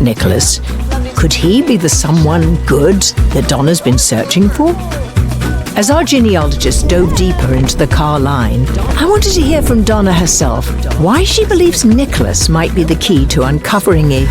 Nicholas. Could he be the someone good that Donna's been searching for? As our genealogist dove deeper into the Carr line, I wanted to hear from Donna herself why she believes Nicholas might be the key to uncovering a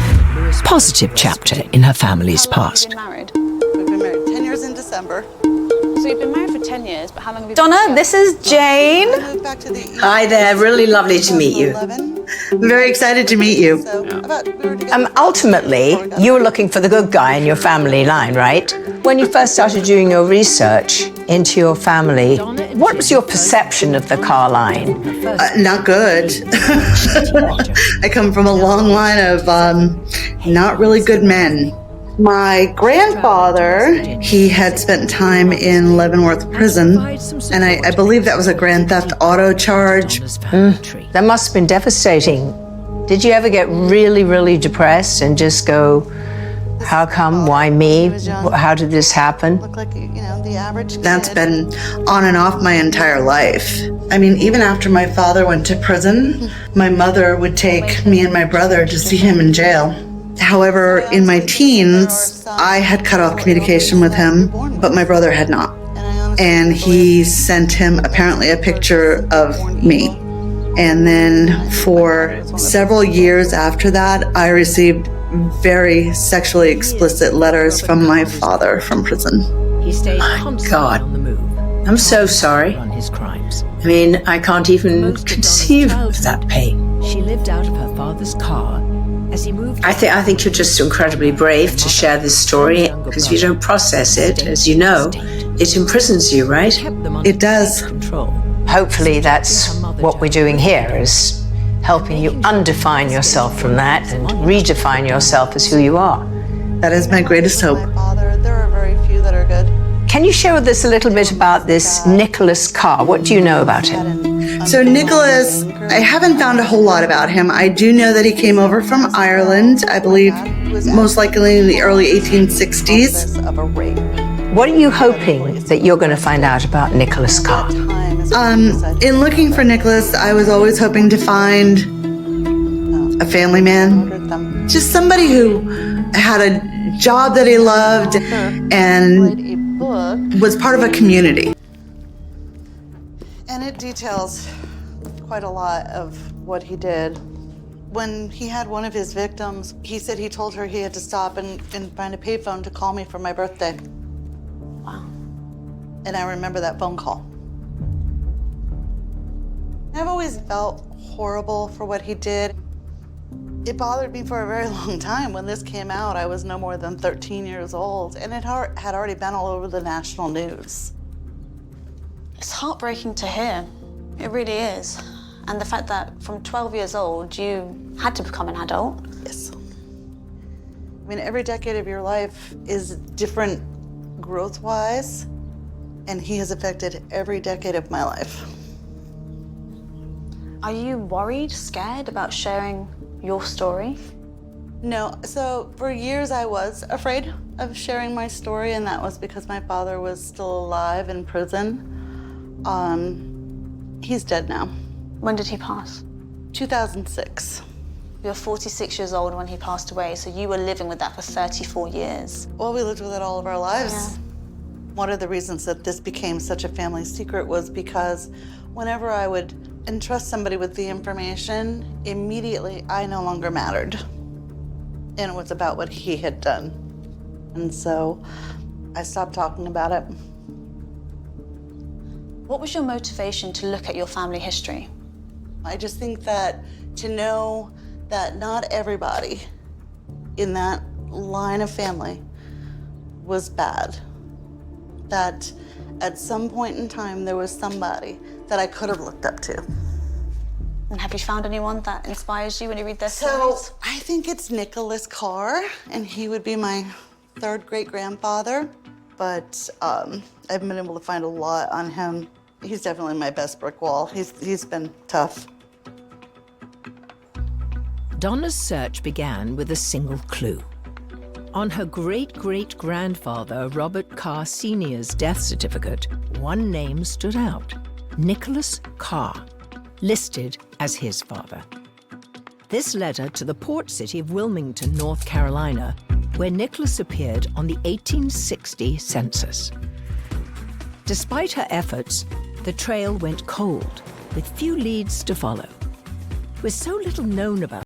positive chapter in her family's past. Married. We've been married 10 years in December. So you've been married for 10 years, but how long have you Donna, been this is Jane. Moved back to the East Hi there, really lovely to meet you. 2011. I'm very excited to meet you. So we were together Ultimately, you were looking for the good guy in your family line, right? When you first started doing your research into your family, what was your perception of the Carr line? Not good. I come from a long line of not really good men. My grandfather, he had spent time in Leavenworth prison, and I believe that was a grand theft auto charge. That must have been devastating. Did you ever get really, really depressed and just go, how come, why me, how did this happen? looked like, the average kid. That's been on and off my entire life. I mean, even after my father went to prison, my mother would take me and my brother to see him in jail. However, in my teens, I had cut off communication with him, but my brother had not. And he sent him apparently a picture of me. And then for several years after that, I received very sexually explicit letters from my father from prison. He stayed God. on the move. I'm so sorry. On his crimes. I mean, I can't even conceive of that pain. She lived out of her father's car as he moved. I think you're just incredibly brave to share this story, because if you don't process it, as you know, it imprisons you, right? It does. Control. Hopefully that's what we're doing here, is helping you undefine yourself from that and redefine yourself as who you are. That is my greatest hope. My father, there are very few that are good. Can you share with us a little bit about this Nicholas Carr? What do you know about him? So Nicholas, I haven't found a whole lot about him. I do know that he came over from Ireland, I believe most likely in the early 1860s. Of a rape. What are you hoping that you're going to find out about Nicholas Carr? In looking for Nicholas, I was always hoping to find a family man. Just somebody who had a job that he loved and was part of a community. And it details quite a lot of what he did. When he had one of his victims, he said he told her he had to stop and find a payphone to call me for my birthday. Wow. And I remember that phone call. I've always felt horrible for what he did. It bothered me for a very long time. When this came out, I was no more than 13 years old, and it had already been all over the national news. It's heartbreaking to hear. It really is. And the fact that from 12 years old, you had to become an adult. Yes. I mean, every decade of your life is different growth-wise, and he has affected every decade of my life. Are you worried, scared about sharing your story? No, so for years I was afraid of sharing my story, and that was because my father was still alive in prison. He's dead now. When did he pass? 2006. You were 46 years old when he passed away, so you were living with that for 34 years. Well, we lived with it all of our lives. Yeah. One of the reasons that this became such a family secret was because whenever I would entrust somebody with the information, immediately I no longer mattered. And it was about what he had done. And so I stopped talking about it. What was your motivation to look at your family history? I just think that to know that not everybody in that line of family was bad, that at some point in time there was somebody that I could have looked up to. And have you found anyone that inspires you when you read their So stories? I think it's Nicholas Carr, and he would be my third great-grandfather, but I haven't been able to find a lot on him. He's definitely my best brick wall. He's been tough. Donna's search began with a single clue. On her great-great-grandfather, Robert Carr Sr.'s death certificate, one name stood out: Nicholas Carr, listed as his father. This led her to the port city of Wilmington, North Carolina, where Nicholas appeared on the 1860 census. Despite her efforts, the trail went cold, with few leads to follow. With so little known about